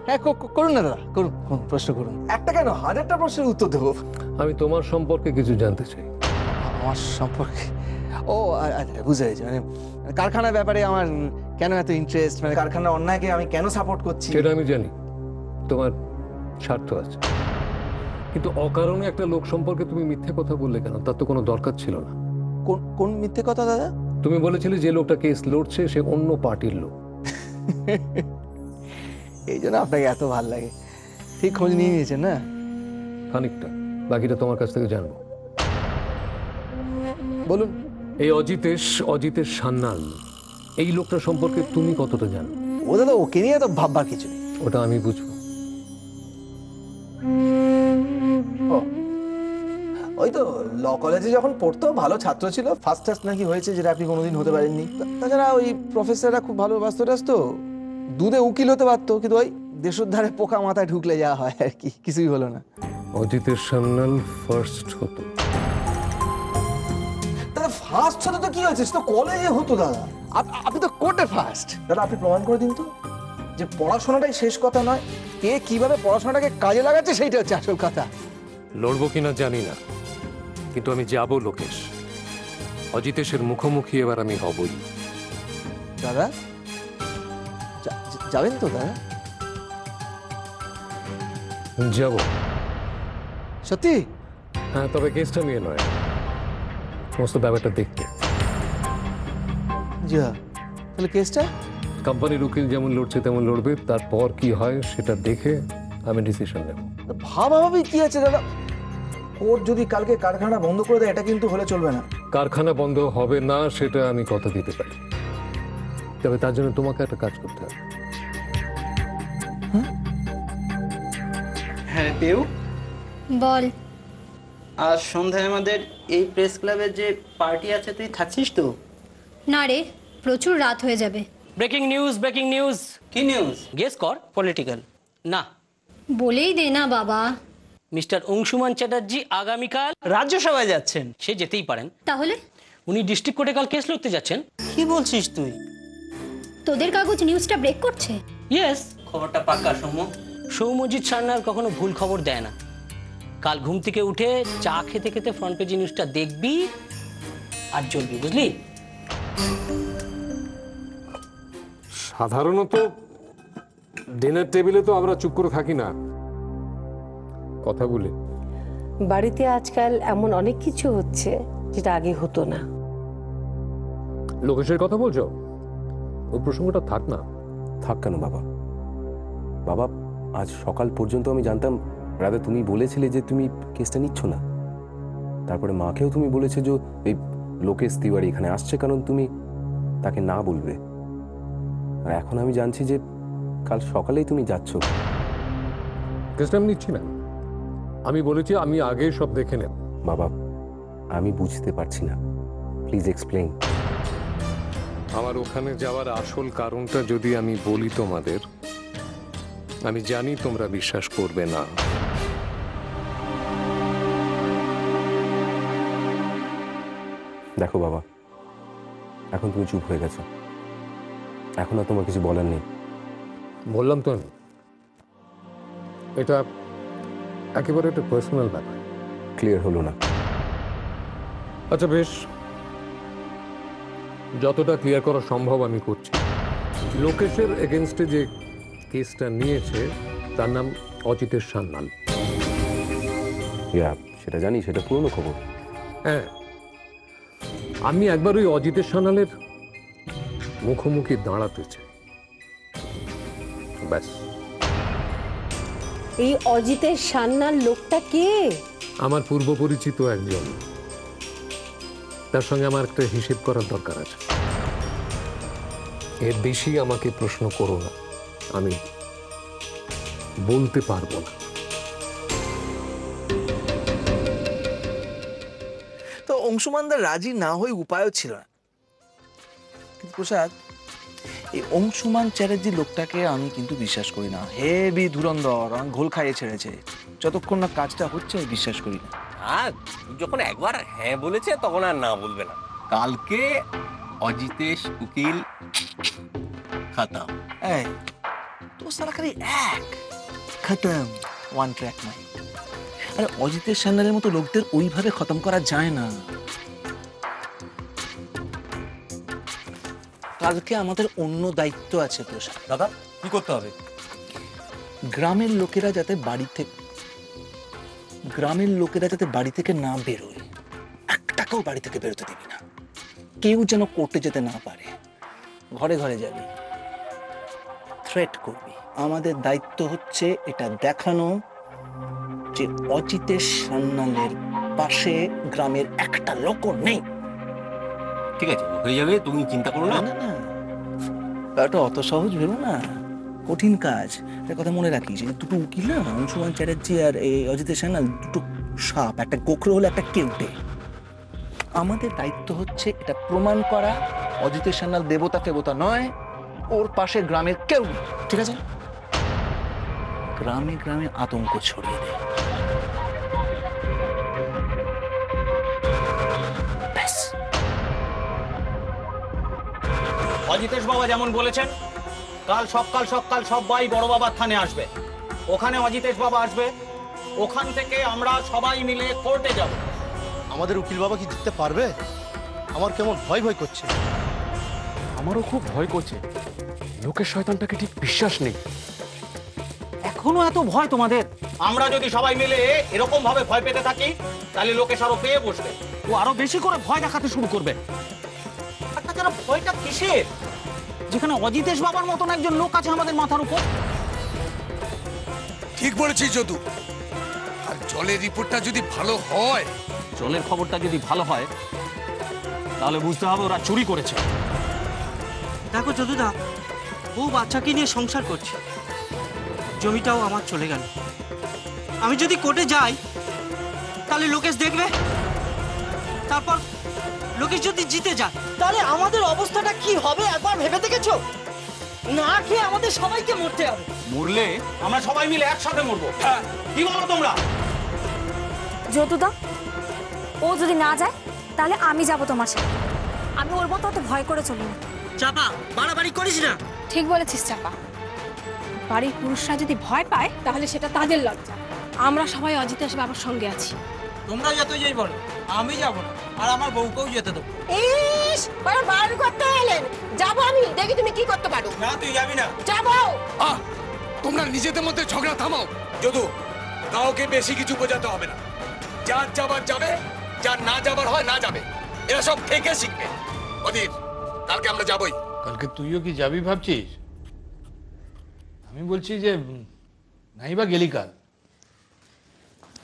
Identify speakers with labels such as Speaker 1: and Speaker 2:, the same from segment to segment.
Speaker 1: হ্যাঁ করুন না দাদা, করুন প্রশ্ন করুন। একটা কেন, হাজারটা প্রশ্নের উত্তর দেবো।
Speaker 2: আমি তোমার সম্পর্কে কিছু জানতে চাই।
Speaker 1: আমার সম্পর্কে? ও আচ্ছা, বুঝতে পেরেছি। মানে কারখানার ব্যাপারে আমার কেন এত ইন্টারেস্ট, মানে কারখানার অন্যায়কে আমি কেন সাপোর্ট করছি।
Speaker 2: সেটা আমি জানি, তোমার স্বার্থ আছে, কিন্তু অকারণে একটা লোক সম্পর্কে তুমি মিথ্যে কথা বললে কেন? তার তো কোনো দরকার ছিল না।
Speaker 1: কোন মিথ্যে কথা দাদা?
Speaker 2: তুমি বলেছিলে যে লোকটা কেস লড়ছে সে অন্য পার্টির লোক।
Speaker 1: এই জন্য আপনাকে এত ভালো লাগে। ঠিক খোঁজ নিয়ে নিয়েছেন না?
Speaker 2: খানিকটা, বাকিটা তোমার কাছ থেকে জানবো।
Speaker 1: বলুন।
Speaker 2: এই অজিতেশ সান্যাল, এই লোকটা সম্পর্কে তুমি কতটা জানো?
Speaker 1: ও দাদা, ওকে নিয়ে তো ভাববার কিছু নেই।
Speaker 2: ওটা আমি বুঝবো।
Speaker 1: ওই তো ল কলেজে যখন পড়তো ভালো ছাত্র ছিল, ফার্স্ট ক্লাস নাকি হয়েছে, যেটা আপনি কোনোদিন হতে পারেননি। তাছাড়া ওই প্রফেসররা খুব ভালো বাস্তু টাস্তু, দুধে উকিল হতে পারতো, কিন্তু ওই দেশোদ্ধারে পোকা মাথায় ঢুকলে যা হয় আর কি, কিছুই হলো না।
Speaker 2: অজিতেশ সান্যাল ফার্স্ট হতো?
Speaker 1: দাদা ফার্স্ট হতো তো কি হয়েছে, তো কলেজে হতো দাদা। আপনি তো কোর্টে ফার্স্ট। দাদা আপনি প্রমাণ করে দিন তো যে পড়াশোনাটাই শেষ কথা নয়, কে কিভাবে পড়াশোনাটাকে কাজে লাগাচ্ছে সেইটা হচ্ছে আসল কথা।
Speaker 2: লড়বো কিনা জানি না, কিন্তু আমি যাবো লোকেশ। অজিতেশের মুখোমুখি এবার আমি হবই।
Speaker 1: দাদা যাবেন তো দাদা?
Speaker 2: যাব।
Speaker 1: সত্যি?
Speaker 2: হ্যাঁ, তবে কেসটা নিয়ে নয়, সমস্ত ব্যাপারটা দেখতে।
Speaker 1: জি হ্যাঁ, তাহলে কেসটা?
Speaker 2: কোম্পানির উকিল যেমন লড়ছে তেমন লড়বে, তারপর কি হয় সেটা দেখে আমি ডিসিশন নেব।
Speaker 1: ভাবাভাবি কি আছে দাদা? কোর্ট যদি কালকে কারখানা বন্ধ করে দেয়, এটা কিন্তু হলে চলবে না।
Speaker 2: কারখানা বন্ধ হবে না সেটা আমি কথা দিতে পারি, তবে তার জন্য তোমাকে একটা কাজ করতে হবে।
Speaker 3: হ্যাঁ পেউ,
Speaker 4: বল।
Speaker 3: আজ সন্ধ্যায় আমাদের এই প্রেস ক্লাবের যে পার্টি আছে, তুই থাকছিস তো?
Speaker 4: না রে, প্রচুর রাত হয়ে যাবে।
Speaker 5: Breaking news, breaking news.
Speaker 3: কি নিউজ?
Speaker 5: গেস কর। পলিটিক্যাল না।
Speaker 4: বলেই দে না বাবা।
Speaker 5: মিস্টার অংশুমান চ্যাটার্জি আগামীকাল
Speaker 3: রাজ্যসভায় যাচ্ছেন।
Speaker 5: সে যেতেই পারেন।
Speaker 4: তাহলে
Speaker 5: উনি ডিস্ট্রিক্ট কোর্টে কাল কেস লড়তে যাচ্ছেন।
Speaker 3: কি বলছিস তুই?
Speaker 4: তোদের কাগজ নিউজটা ব্রেক করছে?
Speaker 5: ইয়েস।
Speaker 3: খবরটা পাক্কা সৌম্য?
Speaker 5: সৌম্যজিৎ সান্যাল কখনো ভুল খবর দেয় না। কাল ঘুম থেকে উঠে চা খেতে খেতে ফ্রন্ট পেজ নিউজটা দেখবি আর জ্বলবি, বুঝলি?
Speaker 2: সাধারণত ডিনার টেবিলে তো আমরা চুপ করে থাকি না, কথা বলি।
Speaker 6: বাড়িতে আজকাল এমন অনেক কিছু হচ্ছে যেটা আগে হতো না।
Speaker 2: লোকেশের কথা বলছো? ওই প্রসঙ্গটা থাক না।
Speaker 7: থাক কেন বাবা? বাবা, আজ সকাল পর্যন্ত আমি জানতাম রাধা তুমি বলেছিলে যে তুমি কেসটা নিচ্ছ না। তারপরে মাকেও তুমি বলেছো যে এই লোকেশ তিওয়ারি এখানে আসছে কারণ তুমি তাকে না বলবে। আর এখন আমি জানছি যে কাল সকালেই তুমি যাচ্ছ।
Speaker 2: কেসটা আমি নিচ্ছি না, আমি বলেছি আমি আগে সব দেখে নেব।
Speaker 7: বাবা, আমি বুঝতে পারছি না, প্লিজ এক্সপ্লেইন।
Speaker 2: আমার ওখানে যাওয়ার আসল কারণটা যদি আমি বলি তোমাদের, আমি জানি তোমরা বিশ্বাস করবে না।
Speaker 7: দেখো বাবা, এখন তুমি চুপ হয়ে গেছো, এখন আর তোমার কিছু বলার নেই।
Speaker 2: বললাম তো আমি, এটা একেবারে একটা পার্সোনাল ব্যাপার।
Speaker 7: ক্লিয়ার হলো না।
Speaker 2: আচ্ছা বেশ, যতটা ক্লিয়ার করা সম্ভব আমি করছি। লোকেশের এগেনস্টে যে কেসটা নিয়েছে তার নাম অজিতেশ সান্যাল।
Speaker 7: সেটা জানি, সেটা পুরনো খবর।
Speaker 2: হ্যাঁ, আমি একবার ওই অজিতেশ সান্যালের মুখোমুখি দাঁড়াতে চাই, ব্যাস।
Speaker 6: এই অজিতেশ সান্যাল লোকটা কে?
Speaker 2: আমার পূর্ব পরিচিত একজন, তার সঙ্গে আমার একটা হিসেব করার দরকার আছে। এর বেশি আমাকে প্রশ্ন করো না, আমি বলতে পারবো না।
Speaker 1: তো অংশুমানদার রাজি না হয়ে উপায়ও ছিল না। কিন্তু প্রসাদ, এই অংশুমান চ্যাটার্জি লোকটাকে আমি কিন্তু বিশ্বাস করি না। হেভি ধুরন্ধর, ঘোল খাইয়ে ছেড়েছে। যতক্ষণ না কাজটা হচ্ছে আমি বিশ্বাস করি না।
Speaker 8: আর যখন একবার হ্যাঁ বলেছে তখন আর না বলবে না। কালকে অজিতেশ উকিল খতম।
Speaker 1: এই তো সারা খালি এক খতম, ওয়ান ট্র্যাক নাই। আরে অজিতের সান্যালের মতো লোকদের ওইভাবে খতম করা যায় না। কালকে আমাদের অন্য দায়িত্ব আছে প্রসাদ।
Speaker 8: দাদা কি করতে হবে?
Speaker 1: গ্রামের লোকেরা যাতে বাড়ি থেকে না বেরোয়, একটাকেও বাড়ি থেকে বেরোতে দিবি না। কেউ যেন কোর্টে যেতে না পারে। ঘরে ঘরে যাবি, থ্রেট করবি। আমাদের দায়িত্ব হচ্ছে এটা দেখানো যে অজিতেশ সান্যালের পাশে গ্রামের একটা লোকও নেই।
Speaker 8: ঠিক আছে, হয়ে যাবে, তুমি চিন্তা করো না।
Speaker 1: না না, ব্যাপারটা অত সহজ ভেবো না, কঠিন কাজ। একটা কথা মনে রাখিস, এই দুটো উকিল না, অংশুমান চ্যাটার্জি আর এই অজিতেশ সান্যাল, দুটো সাপ, একটা গোখরো হলো একটা কেউটে। আমাদের দায়িত্ব হচ্ছে এটা প্রমাণ করা অজিতেশ সান্যাল দেবতা ফেবতা নয়, ওর পাশে গ্রামের কেউ নেই। ঠিক আছে? গ্রামে গ্রামে আতঙ্ক ছড়িয়ে দেয়। ব্যাস।
Speaker 9: অজিতেশ বাবা যেমন বলেছেন, কাল সকাল সবাই বড় বাবার থানে আসবে। ওখানে অজিতেশ বাবা আসবে, ওখান থেকে আমরা সবাই মিলে কোর্টে যাব।
Speaker 10: আমাদের উকিল বাবা কি জিততে পারবে? আমার কেমন ভয় ভয় করছে।
Speaker 2: আমারও খুব ভয় করছে। লোকের শয়তানটাকে ঠিক বিশ্বাস নেই।
Speaker 9: এখনো এত ভয় তোমাদের? আমরা যদি সবাই মিলে এরকম ভাবে ভয় পেতে থাকি, তাহলে লোকেশ আরো পেয়ে বসবে, ও আরো বেশি করে ভয় দেখাতে শুরু করবে। আর তাছাড়া ভয়টা কিসের, যেখানে অজিতেশ বাবার মতন একজন লোক আছে আমাদের মাথার উপর?
Speaker 11: ঠিক বলেছিস যদু। আর জলের রিপোর্টটা যদি ভালো হয়,
Speaker 9: জলের খবরটা যদি ভালো হয়, তাহলে বুঝতে হবে ওরা চুরি করেছে।
Speaker 3: দেখো যদুদা, বউ বাচ্চাকে নিয়ে সংসার করছে, জমিটাও আমার চলে গেল। আমি যদি কোর্টে যাই, তাহলে লোকেশ দেখবে। তারপর লোকেশ যদি জিতে যায়, তাহলে আমাদের অবস্থাটা কি হবে একবার ভেবে দেখেছো? না খেয়ে আমাদের সবাইকে মরতে হবে।
Speaker 9: মরলে আমরা সবাই মিলে একসাথে মরবো। কি বলো তোমরা?
Speaker 12: যদুদা, ও যদি না যায় তাহলে আমি যাব তোমার সাথে। আমি ওর মতো অত ভয় করে চলি না।
Speaker 3: চাপা, বাড়াবাড়ি করিস না।
Speaker 12: ঠিক বলেছিস চাপা। বাড়ির পুরুষরা যদি ভয় পায় তাহলে সেটা তাদের লজ্জা। আমরা সবাই অজিতেশ বাবার সঙ্গে আছি।
Speaker 3: তোমরা যতই যাই বলো, আমি যাব না, আর আমার বউকেও যেতে দেবো।
Speaker 13: ইস, বড় বারণ করতে এলেন। যাবো আমি, দেখি তুমি কি করতে পারো।
Speaker 3: না, তুই যাবি না।
Speaker 13: যাবো।
Speaker 11: তোমরা নিজেদের মধ্যে ঝগড়া থামাও। যদু, কাউকে বেশি কিছু বোঝাতে হবে না। যার যাবার যাবে, যার না যাবার হয় না যাবে। এরা সব থেকে শিখবে। অধীর, কালকে আমরা যাবই।
Speaker 14: কালকে তুইও কি যাবি ভাবছিস? আমি বলছি যে নাই বা গেলি কাল।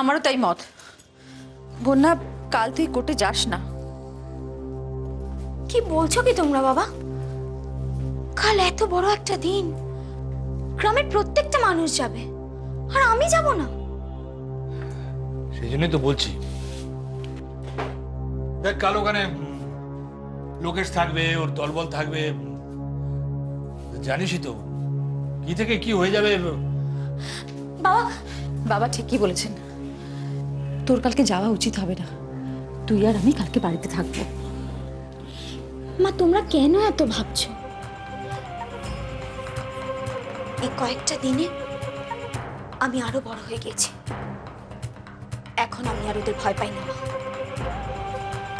Speaker 15: আমারও তাই মত। বন্যা, কাল তুই কোর্টে যাস না।
Speaker 12: কি বলছো কি তোমরা বাবা? কাল এত বড় একটা দিন, গ্রামের প্রত্যেকটা মানুষ যাবে, আর আমি যাব না?
Speaker 14: সেই জন্যই তো বলছি। দেখ, কাল ওখানে লোকেশ থাকবে, ওর দলবল থাকবে, জানিসই তো কি থেকে কি হয়ে যাবে।
Speaker 15: বাবা, বাবা ঠিকই বলেছেন। তোর কালকে যাওয়া উচিত হবে না। তুই আর আমি কালকে বাড়িতে থাকবো।
Speaker 12: মা, তোমরা কেন এত ভাবছো? এই কয়েকটা দিনে আমি আরো বড় হয়ে গেছি। এখন আমি আর ওদের ভয় পাই না।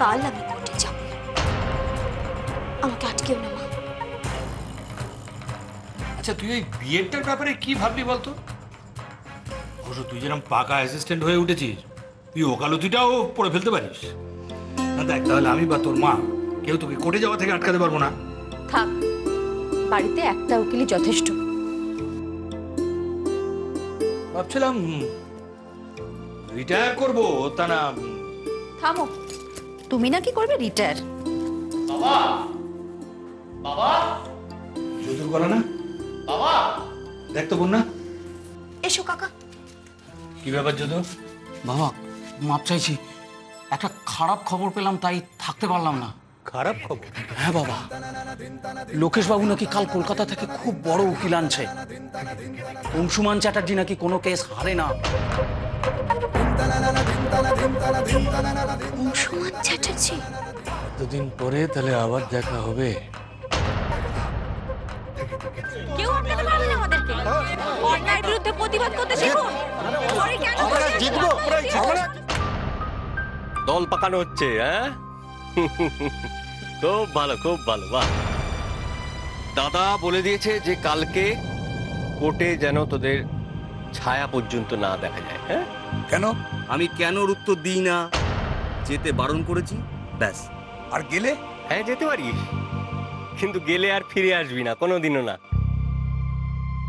Speaker 12: কাল আমি কোর্টে যাব, আমাকে আটকেও না মা।
Speaker 14: আচ্ছা, তুই ওই বিয়েটার ব্যাপারে কি ভাবলি বলতো? অবশ্য তুই যেরকম পাকা অ্যাসিস্ট্যান্ট হয়ে উঠেছিস, তুই ওকালতিটাও পড়ে ফেলতে পারিস না। দেখ, তাহলে আমি বা তোর মা কেউ তোকে কোর্টে যাওয়া থেকে আটকাতে পারবো না।
Speaker 15: থাক, বাড়িতে একটা উকিলই যথেষ্ট।
Speaker 14: ভাবছিলাম রিটায়ার করবো, তা না।
Speaker 15: থামো, তুমি নাকি করবে রিটায়ার?
Speaker 9: বাবা, বাবা,
Speaker 14: যদুর গলা না?
Speaker 9: বাবা,
Speaker 14: দেখ তো বন্যা।
Speaker 12: এসো কাকা।
Speaker 14: কি ব্যাপার যদু?
Speaker 9: বাবা, মাপ চাইছি। একটা খারাপ খবর পেলাম, তাই থাকতে পারলাম না।
Speaker 10: খারাপ খবর?
Speaker 9: হ্যাঁ বাবা, লোকেশ বাবু নাকি কাল কলকাতা থেকে খুব বড় উকিল আনছে। অংশুমান চ্যাটার্জি নাকি কোনো কেস হারে না।
Speaker 12: অংশুমান চ্যাটার্জি?
Speaker 14: এতদিন পরে তাহলে আবার দেখা হবে।
Speaker 12: কেউ আটকাতে পারবে না আমাদেরকে। অন্যায়ের বিরুদ্ধে প্রতিবাদ করতে শিখুন। পরে কেন
Speaker 8: আমরা জিতবো। দল পাকানো হচ্ছে, হ্যাঁ? খুব ভালো, খুব ভালো। বাহ, দাদা বলে দিয়েছে যে কালকে কোর্টে যেন তোদের ছায়া পর্যন্ত না দেখা যায়। হ্যাঁ,
Speaker 16: কেন? আমি কেনর উত্তর দিই না, যেতে বারণ করেছি, ব্যাস।
Speaker 8: আর গেলে? হ্যাঁ, যেতে পারিস, কিন্তু গেলে আর ফিরে আসবি না, কোনোদিনও না।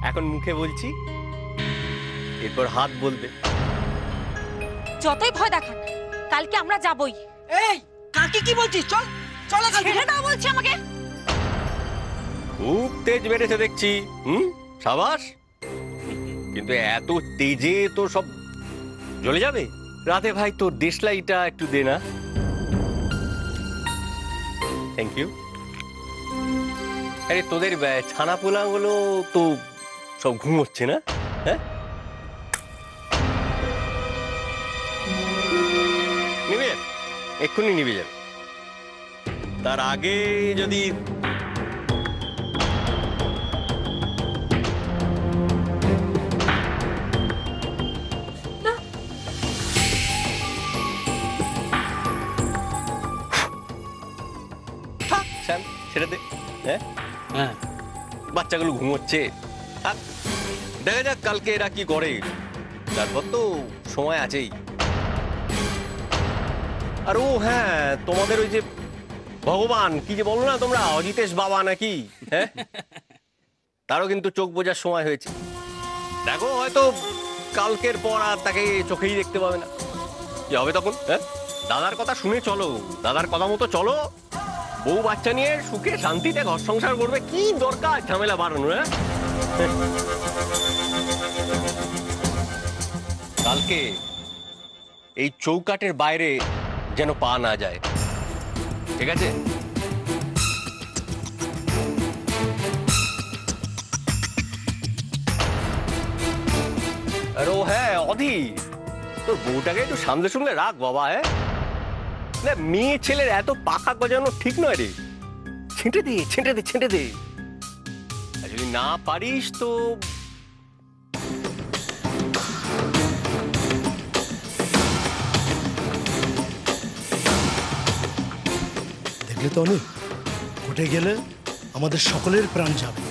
Speaker 8: এখন মুখে বলছি, এরপর হাত বলবে।
Speaker 12: যতই ভয় দেখান, কালকে আমরা যাবই।
Speaker 3: এই কাকে কি বলছিস? চল চল
Speaker 12: ছেড়ে দাও বলছি আমাকে।
Speaker 8: খুব তেজ বেড়েছে দেখছি। সাবাস, কিন্তু এত তেজে তো সব জ্বলে যাবে। রাতে ভাই তোর দেশলাইটা একটু দে না। Thank you. আরে তোদের ছানা পোলাগুলো তো সব ঘুমোচ্ছে না? হ্যাঁ, নিবে যাবে, এক্ষুনি নিবে যাবে। তার আগে যদি ছেড়ে দে। হ্যাঁ হ্যাঁ, বাচ্চাগুলো ঘুমোচ্ছে, দেখা যাক কালকে এরা কি করে, তারপর তো সময় আছেই। আর ও হ্যাঁ, তোমাদের ওই যে ভগবান কি যে বলো না তোমরা, অজিতেশ বাবা নাকি, হ্যাঁ, তারও কিন্তু চোখ বোঝার সময় হয়েছে। দেখো হয়তো কালকের পর আর তাকে চোখেই দেখতে পাবে না। কি হবে তখন? হ্যাঁ, দাদার কথা শুনে চলো, দাদার কথা মতো চলো, বউ বাচ্চা নিয়ে সুখে শান্তিতে ঘর সংসার করবে। কি দরকার ঝামেলা বাড়ানো? হ্যাঁ, কালকে এই চৌকাটের বাইরে যেন পা না যায়, ঠিক আছে? আর ও হ্যাঁ, অধি, তোর বউটাকে একটু সামলে শুনলে রাখ বাবা। হ্যাঁ, না মেয়ে ছেলের এত পাখা গজানো ঠিক নয় রে। ছেঁটে দে, ছেঁটে দে, ছেঁটে দে। আর যদি না পারিস তো
Speaker 10: দেখলে তো অনেক, কোর্টে গেলে আমাদের সকলের প্রাণ যাবে।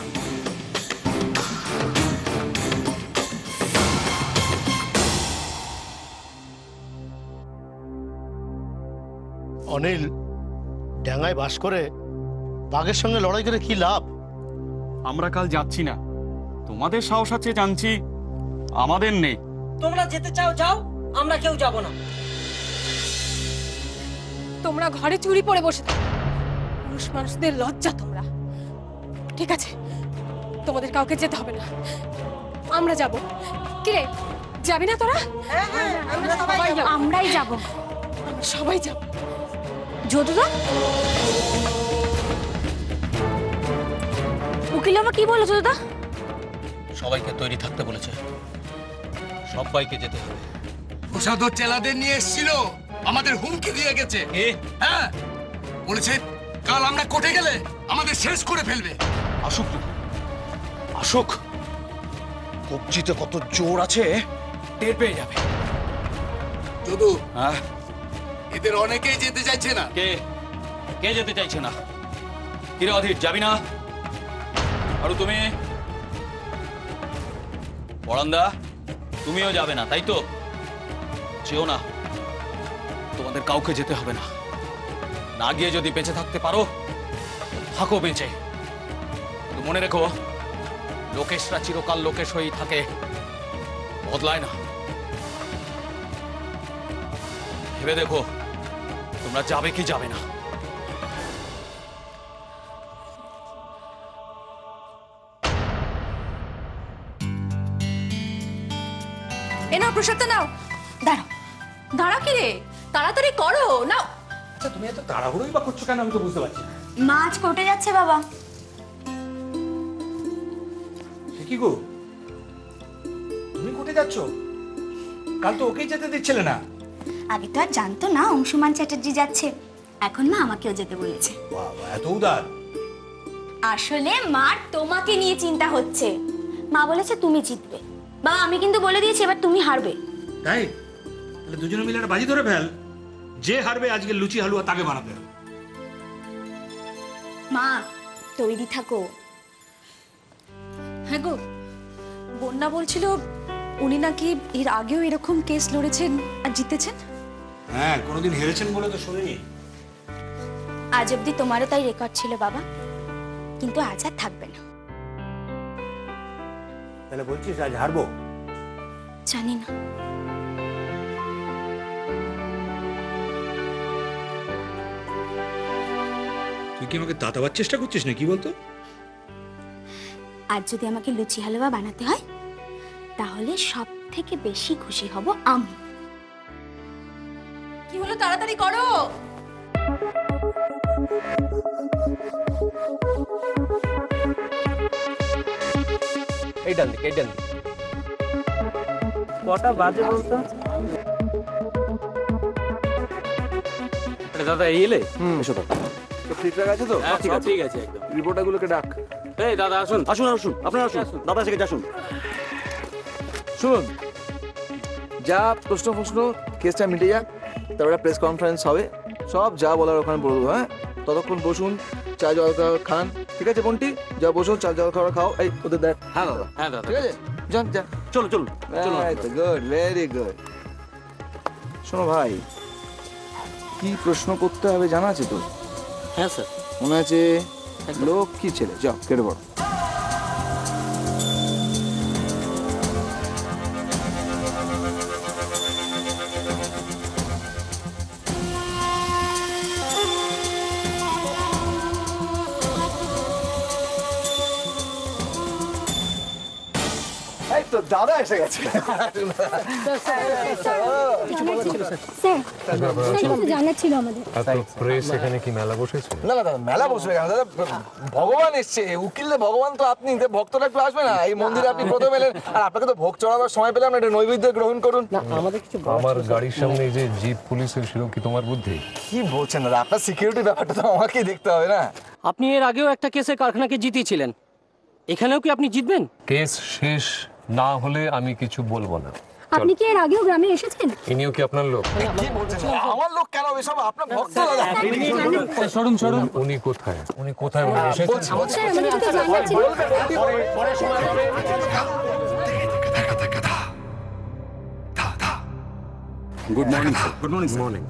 Speaker 10: অনিল, ডাঙায় বাস করে বাঘের সঙ্গে লড়াই করে কি লাভ?
Speaker 17: আমরা কাল যাচ্ছি না। তোমাদের সাহস আছে জানছি, আমাদের নেই।
Speaker 3: তোমরা যেতে চাও যাও, আমরা কেউ যাব না।
Speaker 18: তোমরা ঘরে চুরি পড়ে বসে থাকো, পুরুষ মানুষদের লজ্জা তোমরা। ঠিক আছে, তোমাদের কাউকে যেতে হবে না, আমরা যাব। কিরে, যাবি না তোরা?
Speaker 12: আমরাই যাব।
Speaker 18: আমরা সবাই যাব।
Speaker 12: যদুদা, উকিল বাবা কি বলো যদুদা?
Speaker 9: সবাইকে তৈরি থাকতে বলেছে, সবাইকে যেতে হবে।
Speaker 11: প্রসাদ চেলাদের নিয়ে এসেছিল, আমাদের হুমকি দিয়ে গেছে। হ্যাঁ, বলেছে কাল আমরা কোর্টে গেলে আমাদের শেষ করে ফেলবে।
Speaker 1: আসুক আসুক, কবজিতে কত জোর আছে টের পেয়ে যাবে।
Speaker 11: যদু, এদের অনেকেই যেতে চাইছে না।
Speaker 17: কে কে যেতে চাইছে না? কিরে অধীর, যাবি না? আর তুমি পরান্দা, তুমিও যাবে না, তাই তো? যেও না, তোমাদের কাউকে যেতে হবে না। না গিয়ে যদি বেঁচে থাকতে পারো থাকো বেঁচে, কিন্তু মনে রেখো লোকেশরা চিরকাল লোকেশ হয়েই থাকে, বদলায় না। ভেবে দেখো তোমরা যাবে কি যাবে না।
Speaker 15: এ নাও প্রসাদটা নাও। দাঁড়াও দাঁড়াও, কি রে, তাড়াতাড়ি করো নাও।
Speaker 14: তুমি এত তাড়াহুড়োই বা করছো কেন, আমি তো বুঝতে পারছি না।
Speaker 12: মা আজ কোর্টে যাচ্ছে বাবা।
Speaker 14: কি গো, তুমি কোর্টে যাচ্ছ? কাল তো ওকেই যেতে দিচ্ছিলে না।
Speaker 12: আগে তো আর জানতো না অংশুমান চ্যাটার্জি যাচ্ছে, এখন মা আমাকেও যেতে বলেছে।
Speaker 14: বাবা এত উদার।
Speaker 12: আসলে মার তোমাকে নিয়ে চিন্তা হচ্ছে। মা বলেছে তুমি জিতবে। বা আমি কিন্তু বলে দিয়েছি এবার তুমি হারবে।
Speaker 14: তাই তাহলে দুজনে মিলে একটা বাজি ধরে ফেল, যে হারবে আজকে লুচি হালুয়া তাকে বানাতে হবে।
Speaker 12: মা তৈরি থাকো।
Speaker 15: হ্যাঁ গো, বন্যা বলছিল উনি নাকি এর আগেও এরকম কেস লড়েছেন আর জিতেছেন।
Speaker 14: হ্যাঁ, কোনোদিন হেরেছেন বলে তো শুনিনি।
Speaker 12: আজ অব্দি তোমারও তাই রেকর্ড ছিল বাবা, কিন্তু আজ আর থাকবে না।
Speaker 14: তাহলে বলছিস আজ হারবো?
Speaker 12: জানি না।
Speaker 14: তুই কি আমাকে তাতাবার চেষ্টা করছিস না কি বলতো?
Speaker 12: আজ যদি আমাকে লুচি হালুয়া বানাতে হয় তাহলে সব থেকে বেশি খুশি হব আমি।
Speaker 15: কি হলো, তাড়াতাড়ি করো।
Speaker 7: এই ডান দিকে, এই ডান দিকে।
Speaker 3: কটা বাজে বলতো?
Speaker 7: দাদা এই এলে? এসো দাদা।
Speaker 1: ঠিকঠাক আছে তো?
Speaker 7: ঠিক আছে, ঠিক আছে একদম।
Speaker 1: রিপোর্টারগুলোকে ডাক।
Speaker 7: এই দাদা আসুন আসুন আসুন, আপনারা আসুন, দাদা থেকে আসুন।
Speaker 1: শুনুন, যা প্রশ্ন কেসটা মিটে যাক, তারপরে প্রেস কনফারেন্স হবে, সব যা বলার ওখানে বলে দেবো। হ্যাঁ, ততক্ষণ বসুন, চা জল খান। ঠিক আছে বন্টি, যা বসুন, চা জল খাওয়া খাও। এই ওদের দেখ।
Speaker 7: হ্যাঁ দাদা, হ্যাঁ দাদা,
Speaker 1: ঠিক আছে, যান যা।
Speaker 7: চলো চলো চলো।
Speaker 1: Good, very good. শোনো ভাই, কি প্রশ্ন করতে হবে জানা আছে তো?
Speaker 5: হ্যাঁ স্যার।
Speaker 1: মনে আছে? লোক কি ছেলে, যাও কেটে পড়ো। এই তো দাদা এসে গেছে।
Speaker 4: জানার ছিল আমাদের।
Speaker 2: প্রেস এখানে কি মেলা বসেছে?
Speaker 1: না না দাদা, মেলা বসবে কেন দাদা? ভগবান এসছে, উকিলে ভগবান তো আপনি, ভক্তরা একটু আসবে না? এই মন্দিরে আপনি প্রথম এলেন, আর আপনাকে তো ভোগ চড়াবার সময় পেলাম না, একটা নৈবেদ্য গ্রহণ করুন।
Speaker 2: আমার গাড়ির সামনে যে জিপ পুলিশ ছিল কি তোমার বুদ্ধি?
Speaker 1: কি বলছেন দাদা? আপনার সিকিউরিটি ব্যাপারটা তো আমাকেই দেখতে হবে না?
Speaker 5: আপনি এর আগেও একটা কেসে কারখানাকে জিতিয়েছিলেন, এখানেও কি আপনি জিতবেন?
Speaker 2: কেস শেষ না হলে আমি কিছু বলবো না।
Speaker 4: আপনি কি এর আগেও গ্রামে এসেছেন?
Speaker 2: ইনিও কি আপনার লোক?
Speaker 1: কি বলছেন? আমার লোক কেন? এসব আপনার ভক্ত দাদা।
Speaker 2: সরুন সরুন। উনি কোথায়? উনি কোথায় এসেছেন?
Speaker 4: স্যার, আমাদের তো জানার ছিল।
Speaker 16: Good morning sir.
Speaker 11: Good morning
Speaker 2: morning.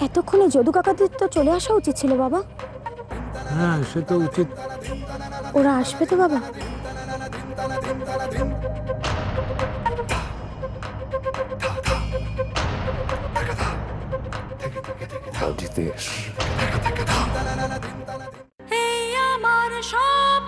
Speaker 4: এতক্ষণে যদু কাকাদের তো চলে আসা উচিত ছিল বাবা।
Speaker 14: হ্যাঁ, সে তো উচিত।
Speaker 4: ওরা আসবে তো বাবা?
Speaker 2: জিতেশ।
Speaker 15: আমার সব